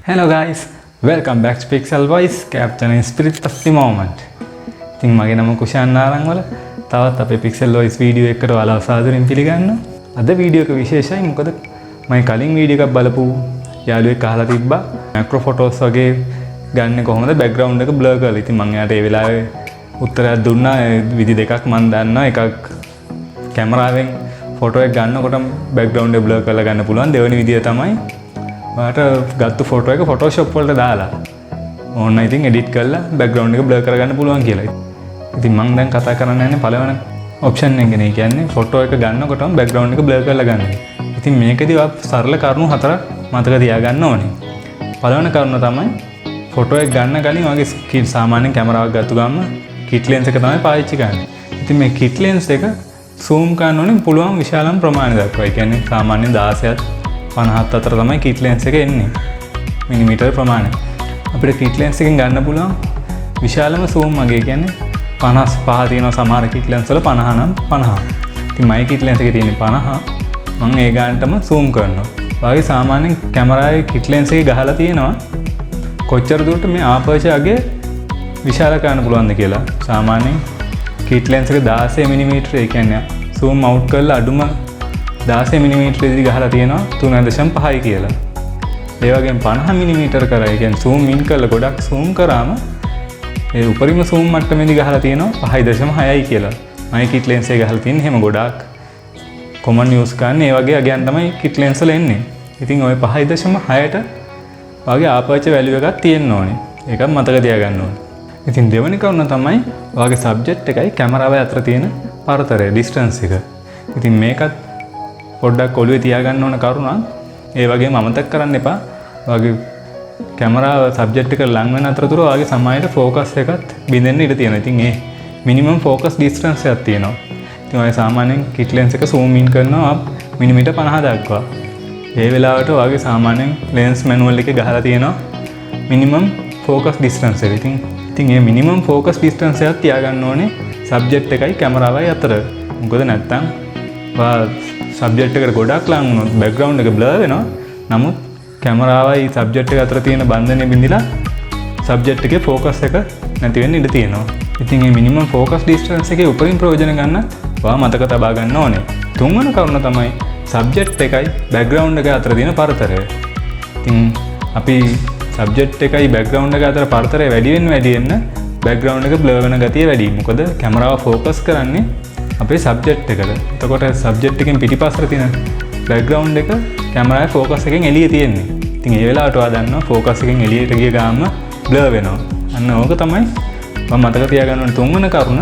Hello guys, welcome back to Pixel Voice, capturing spirit of the moment. ඉතින් මගේ නම කුෂාන් නාරංවල තවත් අපේ Pixel Voice වීඩියෝ එකකට ඔයාලව සාදරයෙන් පිළිගන්නවා. අද වීඩියෝ එක විශේෂයි මොකද මම කලින් වීඩියෝ එකක් බලපු යාළුවෙක් අහලා තිබ්බා මැක්‍රෝ ෆොටෝස් වගේ ගන්න කොහොමද බෑග්ග්‍රවුන්ඩ් එක බ්ලර් කරලා. ඉතින් මම එයාට ඒ වෙලාවේ උත්තරයක් දුන්නා. විදි දෙකක් මම දන්නවා. එකක් කැමරාවෙන් ෆොටෝ එක ගන්නකොට බෑග්ග්‍රවුන්ඩ් එක බ්ලර් කරලා ගන්න පුළුවන්. දෙවෙනි විදිය තමයි මට ගත්ත ෆොටෝ එක ෆොටෝෂොප් වලට දාලා ඕන්න ඉතින් එඩිට් කරලා බෑග්ග්‍රවුන්ඩ් එක බ්ලර් කරගන්න පුළුවන් කියලා. ඉතින් මම දැන් කතා කරන්න යන්නේ පළවෙනි ඔප්ෂන් එක ගැන. ඒ කියන්නේ ෆොටෝ එක ගන්නකොටම බෑග්ග්‍රවුන්ඩ් එක බ්ලර් කරලා ගන්න. ඉතින් මේකදී ඔයා සරල කරුණු හතරක් මතක තියාගන්න ඕනේ. පළවෙනි කරුණ තමයි ෆොටෝ එක ගන්න කලින් ඔයාගේ සාමාන්‍ය කැමරාවක් ගත්ත ගමන් කිට් ලෙන්ස් එක තමයි පාවිච්චි කරන්නේ. ඉතින් මේ කිට් ලෙන්ස් එක zoom කරන්න ඕනේ පුළුවන් විශාලම ප්‍රමාණය දක්වා. ඒ කියන්නේ සාමාන්‍ය 16ත් 50ත් අතර තමයි කිට් ලෙන්ස් එක එන්නේ. මිලිමීටර් ප්‍රමාණය. අපිට කිට් ලෙන්ස් එකෙන් ගන්න පුළුවන් විශාලම zoom වගේ කියන්නේ 55 තියෙනවා සමහර කිට් ලෙන්ස් වල 50 නම් 50. ඉතින් මගේ කිට් ලෙන්ස් එකේ තියෙන්නේ 50. මම ඒ ගානටම zoom කරනවා. වාගේ සාමාන්‍ය කැමරාවේ කිට් ලෙන්ස් එකේ ගහලා තියෙනවා කොච්චර දුරට මේ ආපර්චර් අගේ විශාල කරන්න පුළුවන්ද කියලා. සාමාන්‍යයෙන් කිට් ලෙන්ස් එක 16 mm ඒ කියන්නේ zoom out කරලා අඩුම 16 mm ඉදි ගහලා තියෙනවා 3.5යි කියලා. ඒ වගේම 50 mm කරා ඒ කියන්නේ zoom in කරලා ගොඩක් zoom කරාම ඒ උපරිම zoom මට්ටමේදී ගහලා තියෙනවා 5.6යි කියලා. මම කිට් ලෙන්ස් එක ගහලා තියෙන්නේ එහෙම ගොඩක් common use කරන්නේ ඒ වගේ අගයන් තමයි කිට් ලෙන්ස් වල එන්නේ. ඉතින් ওই 5.6ට වගේ ආපර්චර් වැලියු එකක් තියෙන්න ඕනේ. ඒකත් මතක තියාගන්න ඕනේ. ඉතින් දෙවෙනි කරුණ තමයි ඔයාගේ සබ්ජෙක්ට් එකයි කැමරාවයි අතර තියෙන පරතරය ඩිස්ටන්ස් එක. ඉතින් මේකත් පොඩ්ඩක් ඔළුවේ තියාගන්න ඕන කරුණක්. ඒ වගේම අමතක කරන්න එපා. ඔයාගේ කැමරාව සබ්ජෙක්ට් එක ලඟ වෙන අතරතුර ඔයාගේ සමහරට ફોකස් එකත් බිඳෙන්න ඉඩ තියෙනවා. ඉතින් ඒ මිනිමම් ફોකස් ඩිස්ටන්ස් එකක් තියෙනවා. ඉතින් ඔය සාමාන්‍යයෙන් කිට් ලෙන්ස් එක zoom in කරනවා මිලිමීටර් 50 දක්වා. ඒ වෙලාවට ඔයාගේ සාමාන්‍යයෙන් ලෙන්ස් මැනුවල් එකේ ගහලා තියෙනවා මිනිමම් ફોකස් ඩිස්ටන්ස් එක. ඉතින් මේ මිනිමම් ફોකස් ඩිස්ටන්ස් එකක් තියාගන්න ඕනේ සබ්ජෙක්ට් එකයි කැමරාවයි අතර. මොකද නැත්තම් සබ්ජෙක්ට් එකට ගොඩක් ලං වුණොත් බෑග්ග්‍රවුන්ඩ් එක බ්ලර් වෙනවා. නමුත් කැමරාවයි සබ්ජෙක්ට් එක අතර තියෙන බන්ධනය බිඳිලා සබ්ජෙක්ට් එකේ ફોකස් එක නැති වෙන්න ඉඩ තියෙනවා. ඉතින් මේ මිනිමම් ફોකස් ඩිස්ටන්ස් එකේ උපරිම ප්‍රයෝජන ගන්න ඔයා මතක තබා ගන්න ඕනේ. තුන්වන කරුණ තමයි සබ්ජෙක්ට් එකයි බෑග්ග්‍රවුන්ඩ් එක අතර තියෙන පරතරය. ඉතින් අපි සබ්ජෙක්ට් එකයි බෑග්ග්‍රවුන්ඩ් එක අතර පරතරය වැඩි වෙන්න බෑග්ග්‍රවුන්ඩ් එක බ්ලර් වෙන ගතිය වැඩි. මොකද කැමරාව ફોකස් කරන්නේ අපේ සබ්ජෙක්ට් එකට. එතකොට සබ්ජෙක්ට් එකෙන් පිටිපස්සට තියෙන බෑග්ග්‍රවුන්ඩ් එක කැමරාවේ ફોකස් එකෙන් එළියේ තියෙන්නේ. ඉතින් ඒ වෙලාවට ඔයා දන්නවා ફોකස් එකෙන් එළියට ගිය ගාම බ්ලර් වෙනවා. අන්න ඕක තමයි මම මතක තියාගන්න ඕනේ තුන්වන කරුණ.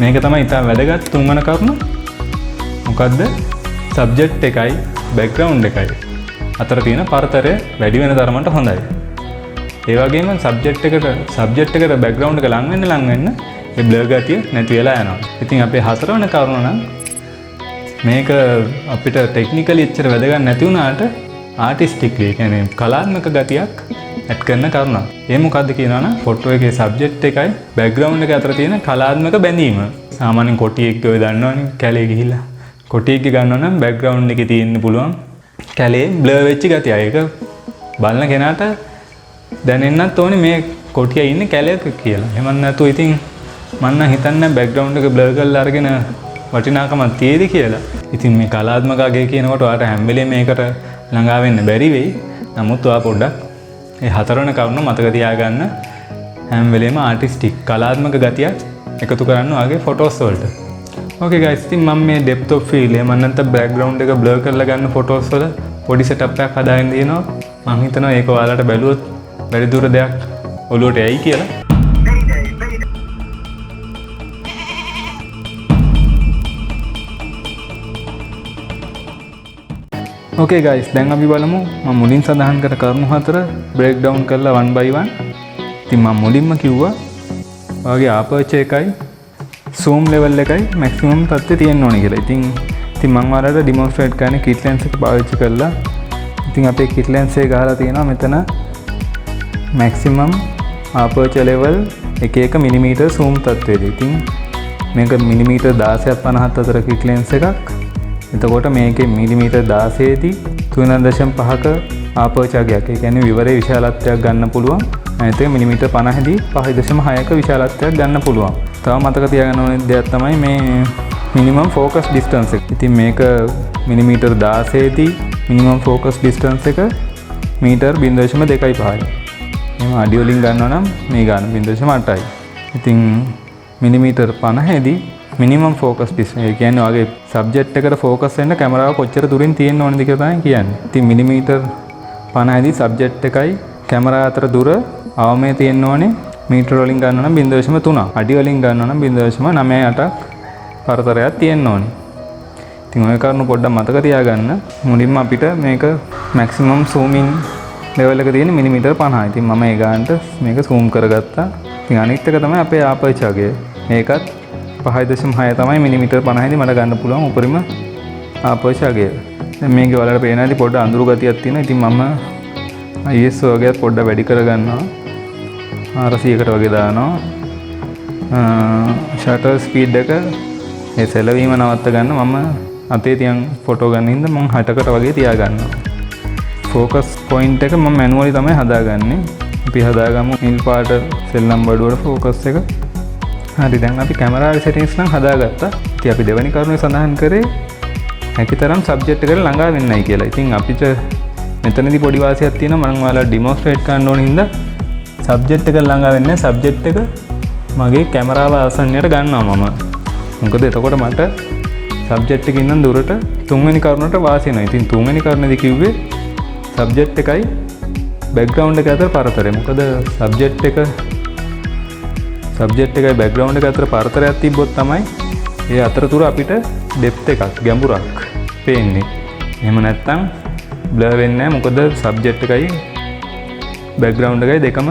මේක තමයි ඉතාල වැදගත් තුන්වන කරුණ. මොකද්ද? සබ්ජෙක්ට් එකයි බෑග්ග්‍රවුන්ඩ් එකයි අතර තියෙන පරතරය වැඩි වෙන තරමට හොඳයි. ඒ වගේම සබ්ජෙක්ට් එකට බෑග්ග්‍රවුන්ඩ් එක ලං වෙන්න ඒ බ්ලර් ගතිය නැති වෙලා යනවා. ඉතින් අපේ හතරවන කරුණ නම් මේක අපිට ටෙක්නිකලි එච්චර වැදගත් නැති වුණාට ආටිස්ටික්ලි ඒ කියන්නේ කලාත්මක ගතියක් ඇඩ් කරන කරුණක්. ඒ මොකද්ද කියනවනම් ෆොටෝ එකේ සබ්ජෙක්ට් එකයි බෑග්ග්‍රවුන්ඩ් එක අතර තියෙන කලාත්මක බැඳීම. සාමාන්‍යයෙන් කොටියෙක් ඔය දන්නවනේ කැලේ ගිහිල්ලා කොටියෙක් ගන්නවා නම් බෑග්ග්‍රවුන්ඩ් එකේ තියෙන්න පුළුවන් කැලේ බ්ලර් වෙච්ච ගතිය. ඒක බලන කෙනාට දැනෙන්නත් ඕනේ මේ කොටිය ඉන්නේ කැලේක කියලා. එහෙම නැත්නම් ඉතින් මම හිතන්නේ බෑග්ග්‍රවුන්ඩ් එක බ්ලර් කරලා අරගෙන වටිනාකමක් තියෙදි කියලා. ඉතින් මේ කලාත්මක අගය කියනකොට ඔයාලට හැම වෙලේම මේකට ළඟා වෙන්න බැරි වෙයි. නමුත් ඔයා පොඩ්ඩක් මේ හතරවන කරුණ මතක තියාගන්න. හැම වෙලේම ආටිස්ටික් කලාත්මක ගතියක් එකතු කරන්න ඔයාගේ ෆොටෝස් වලට. ඕකේ ගයිස්, ඉතින් මම මේ depth of field එහෙම නැත්නම් බෑග්ග්‍රවුන්ඩ් එක බ්ලර් කරලා ගන්න ෆොටෝස් වල පොඩි සෙටප් එකක් හදාගෙන දිනනවා. මම හිතනවා ඒක ඔයාලට බැලුවොත් වැඩි දුර දෙයක් ඔලුවට එයි කියලා. ඕකේ ගයිස්, දැන් අපි බලමු මම මුලින් සඳහන් කර කරුණු හතර බ්‍රේක් ඩවුන් කරලා one by one. ඉතින් මම මුලින්ම කිව්වා ඔයාගේ ආපර්චර් එකයි zoom level එකයි maximum තත්ත්වය තියෙන්න ඕනේ කියලා. ඉතින් මම ඔයාලට demonstrate කරන්නේ kit lens එක පාවිච්චි කරලා. ඉතින් අපේ kit lens එක ගහලා තියෙනවා මෙතන maximum aperture level 1 mm zoom තත්ත්වයේදී. ඉතින් මේක මිලිමීටර් 16ක් 50ක් අතර kit lens එකක්. එතකොට මේකේ මිලිමීටර් 16 දී 3.5ක ආපර්චර් ගයක්. ඒ කියන්නේ විවරයේ විශාලත්වයක් ගන්න පුළුවන්. අනිත් එක මිලිමීටර් 50 දී 5.6ක විශාලත්වයක් ගන්න පුළුවන්. තව මතක තියාගන්න ඕනේ දෙයක් තමයි මේ මිනිමම් ෆෝකස් ඩිස්ටන්ස් එක. ඉතින් මේක මිලිමීටර් 16 දී මිනිමම් ෆෝකස් ඩිස්ටන්ස් එක මීටර් 0.25යි. එහෙනම් අඩි වලින් ගන්නවා නම් මේ ගන්න 0.8යි. ඉතින් මිලිමීටර් 50 දී මිනිමම් ෆෝකස් ඩිස්ටන්ස්. ඒ කියන්නේ ඔයගේ සබ්ජෙක්ට් එකට ෆෝකස් වෙන්න කැමරාව කොච්චර දුරින් තියෙන්න ඕනද කියලා තමයි කියන්නේ. ඉතින් මිලිමීටර් 50 දී සබ්ජෙක්ට් එකයි කැමරාව අතර දුර අවමේ තියෙන්න ඕනේ මීටර වලින් ගන්නවා නම් 0.3. අඩි වලින් ගන්නවා නම් 0.98ක් පරතරයක් තියෙන්න ඕනේ. ඉතින් ඔය කරුණු පොඩ්ඩක් මතක තියාගන්න. මුලින්ම අපිට මේක මැක්සිමම් zooming level එක තියෙන මිලිමීටර් 50. ඉතින් මම ඒ ගානට මේක zoom කරගත්තා. ඉතින් අනිත් එක තමයි අපේ ආපර්චර් එක. මේකත් 5.6 තමයි මිලිමීටර් 50 දී මට ගන්න පුළුවන් උපරිම ආපර්චර් එක. දැන් මේකේ වලට පේන හැටි පොඩ්ඩ අඳුරු ගතියක් තියෙනවා. ඉතින් මම ISO වගේත් පොඩ්ඩක් වැඩි කරගන්නවා. 400කට වගේ දානවා. ෂටර් ස්පීඩ් එක ඒ සෙලවීම නවත්ත ගන්න මම අතේ තියන් ෆොටෝ ගන්න හින්දා මම 60කට වගේ තියා ගන්නවා. ෆෝකස් පොයින්ට් එක මම මැනුවලි තමයි හදාගන්නේ. අපි හදාගමු නිල් පාට සෙල්ලම් බඩුවල ෆෝකස් එක. හරි දැන් අපි කැමරාවේ සෙටින්ග්ස් නම් හදාගත්තා. ඉතින් අපි දෙවෙනි කරුණේ සඳහන් කරේ හැකිතරම් සබ්ජෙක්ට් එකට ළඟා වෙන්නයි කියලා. ඉතින් අපිට මෙතනදී පොඩි වාසියක් තියෙනවා. මම ඔයාලා ඩෙමොන්ස්ට්‍රේට් කරන්න ඕන හින්දා සබ්ජෙක්ට් එක ළඟා වෙන්නේ සබ්ජෙක්ට් එක මගේ කැමරාව ආසන්නයට ගන්නවා මම. මොකද එතකොට මට සබ්ජෙක්ට් එකකින් ඉඳන් දුරට තුන්වෙනි කරුණට වාසි වෙනවා. ඉතින් තුන්වෙනි කරුණේදී කිව්වේ සබ්ජෙක්ට් එකයි බෑග්ග්‍රවුන්ඩ් එක අතර පරතරය. මොකද සබ්ජෙක්ට් එකයි බෑග්ග්‍රවුන්ඩ් එක අතර පරතරයක් තිබ්බොත් තමයි ඒ අතරතුර අපිට ඩෙප්ත් එකක් ගැඹුරක් පේන්නේ. එහෙම නැත්නම් බ්ලර් වෙන්නේ නැහැ. මොකද සබ්ජෙක්ට් එකයි බෑග්ග්‍රවුන්ඩ් එකයි දෙකම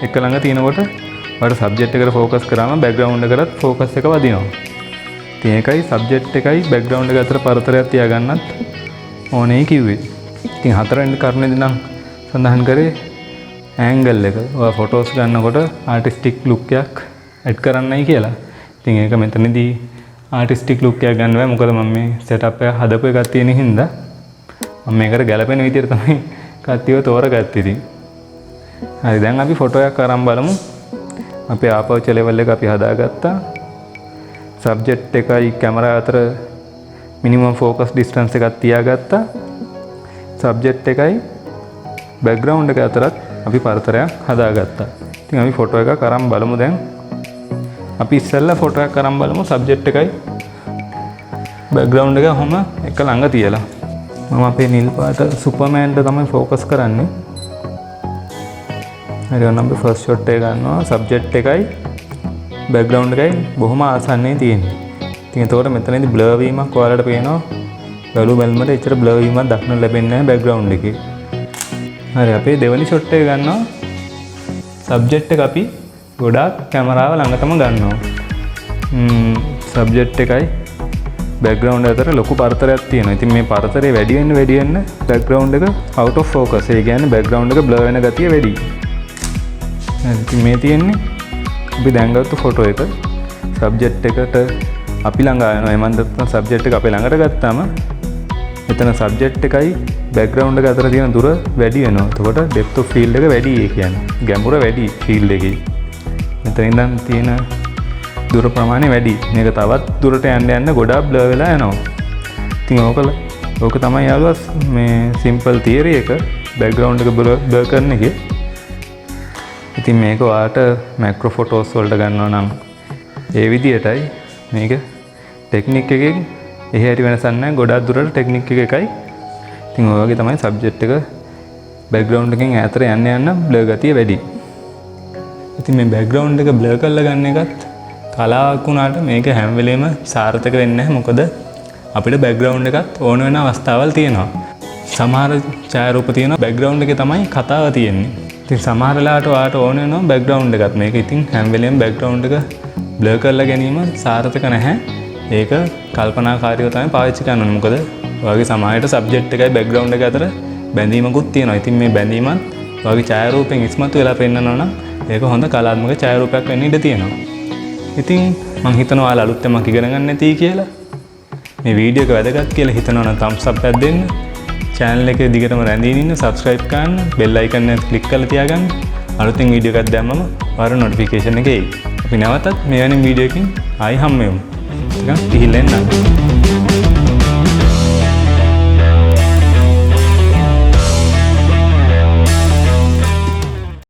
එක ළඟ තියෙනකොට ඔයාලට සබ්ජෙක්ට් එකට ෆෝකස් කරාම බෑග්ග්‍රවුන්ඩ් එකටත් ෆෝකස් එක වදිනවා. ඉතින් ඒකයි සබ්ජෙක්ට් එකයි බෑග්ග්‍රවුන්ඩ් එක අතර පරතරයක් තියාගන්නත් ඕනේ කිව්වේ. ඉතින් හතරවෙනි කරුණේදී නම් සඳහන් කරේ ඇන්ගල් එක. ඔයා ෆොටෝස් ගන්නකොට ආටිස්ටික් ලුක් එකක් ඇඩ් කරන්නයි කියලා. ඉතින් ඒක මෙතනදී ආටිස්ටික් ලුක් එකක් ගන්න බෑ. මොකද මම මේ සෙටප් එක හදපු එකක් තියෙන හින්දා මම මේකට ගැලපෙන විදිහට තමයි කට්ටියව තෝරගත්තේ. ඉතින් හරි දැන් අපි ෆොටෝ එකක් අරන් බලමු. අපේ ආපර්චර් ලෙවල් එක අපි හදාගත්තා. සබ්ජෙක්ට් එකයි කැමරාව අතර මිනිමම් ෆෝකස් ඩිස්ටන්ස් එකක් තියාගත්තා. සබ්ජෙක්ට් එකයි බෑග්ග්‍රවුන්ඩ් එක අතරත් අපි පරතරයක් හදාගත්තා. ඉතින් අපි ෆොටෝ එකක් අරන් බලමු දැන්. අපි ඉස්සෙල්ලා ෆොටෝ එකක් අරන් බලමු සබ්ජෙක්ට් එකයි බෑග්ග්‍රවුන්ඩ් එක කොහොම එක ළඟ තියලා. මම අපේ නිල් පාට සුපර්මෑන්ට තමයි ෆෝකස් කරන්නේ. හරි ඔන්න අපි ෆස්ට් ෂොට් එක ගන්නවා. සබ්ජෙක්ට් එකයි බෑග්ග්‍රවුන්ඩ් එකයි බොහොම ආසන්නයේ තියෙන්නේ. ඉතින් එතකොට මෙතනදී බ්ලර් වීමක් ඔයාලට පේනවා. බැලු බැලමට එච්චර බ්ලර් වීමක් දක්නට ලැබෙන්නේ නැහැ බෑග්ග්‍රවුන්ඩ් එකේ. හරි අපේ දෙවෙනි ෂොට් එක ගන්නවා. සබ්ජෙක්ට් එක අපි ගොඩාක් කැමරාව ළඟටම ගන්නවා. සබ්ජෙක්ට් එකයි බෑග්ග්‍රවුන්ඩ් අතර ලොකු පරතරයක් තියෙනවා. ඉතින් මේ පරතරය වැඩි වෙන්න බෑග්ග්‍රවුන්ඩ් එක අවුට් ඔෆ් ෆෝකස්. ඒ කියන්නේ බෑග්ග්‍රවුන්ඩ් එක බ්ලර් වෙන ගතිය වැඩි. ඉතින් මේ තියෙන්නේ අපි දැන් ගත්ත ෆොටෝ එක. සබ්ජෙක්ට් එකට අපි ළඟ ආනවා. එමන් නැත්නම් සබ්ජෙක්ට් එක අපේ ළඟට ගත්තාම එතන සබ්ජෙක්ට් එකයි බෑග්ග්‍රවුන්ඩ් එක අතර තියෙන දුර වැඩි වෙනවා. එතකොට ඩෙප්ත් ඔෆ් ෆීල්ඩ් එක වැඩි. ඒ කියන්නේ ගැඹුර වැඩි ෆීල්ඩ් එකේ. මෙතන ඉඳන් තියෙන දුර ප්‍රමාණය වැඩි. මේක තවත් දුරට යන්න ගොඩාක් බ්ලර් වෙලා යනවා. ඉතින් ඕක තමයි යාළුවා මේ සිම්පල් තියරි එක බෑග්ග්‍රවුන්ඩ් එක බ්ලර් කරන එකේ. ඉතින් මේක ඔයාලට මැක්‍රෝ ෆොටෝස් වලට ගන්නවා නම් ඒ විදියටයි. මේක ටෙක්නික් එකකින් එහෙ ඇති වෙනසක් නැහැ. ගොඩාක් දුරට ටෙක්නික් එක එකයි. ඉතින් ඔය වගේ තමයි සබ්ජෙක්ට් එක බෑග්ග්‍රවුන්ඩ් එකෙන් ඈතට යන්න බ්ලර් ගතිය වැඩි. ඉතින් මේ බෑග්ග්‍රවුන්ඩ් එක බ්ලර් කරලා ගන්න එකත් කලාවක් වුණාට මේක හැම වෙලෙම සාර්ථක වෙන්නේ නැහැ. මොකද අපිට බෑග්ග්‍රවුන්ඩ් එකත් ඕන වෙන අවස්ථාවල් තියෙනවා. සමහර ඡායාරූප තියෙනවා බෑග්ග්‍රවුන්ඩ් එකේ තමයි කතාව තියෙන්නේ. ඉතින් සමහර වෙලාවට ඔයාලට ඕන වෙනවා බෑග්ග්‍රවුන්ඩ් එකත්. මේක ඉතින් හැම වෙලෙම බෑග්ග්‍රවුන්ඩ් එක බ්ලර් කරලා ගැනීම සාර්ථක නැහැ. ඒක කල්පනාකාරීව තමයි පාවිච්චි කරන්න ඕනේ. මොකද ඔයාගේ සමායයට සබ්ජෙක්ට් එකයි බෑග්ග්‍රවුන්ඩ් එක අතර බැඳීමකුත් තියෙනවා. ඉතින් මේ බැඳීමත් ඔයාගේ ඡායාරූපෙන් ඉස්මතු වෙලා පෙන්නනවා නම් ඒක හොඳ කලාත්මක ඡායාරූපයක් වෙන්න ඉඩ තියෙනවා. ඉතින් මම හිතනවා ඔයාලා අලුත් යමක් ඉගෙන ගන්න නැති කියලා. මේ වීඩියෝ එක වැදගත් කියලා හිතනවා නම් thumbs up එකක් දෙන්න. channel එකේ දිගටම රැඳී ඉන්න, subscribe කරන්න, bell icon එක click කරලා තියාගන්න. අලුතින් වීඩියෝ එකක් දැම්මම වර notification එක එයි. අපි නැවතත් මෙවැනි වීඩියෝ එකකින් ආයි හම්බ වෙමු. ටිකක් ගිහිල්ලා එන්න.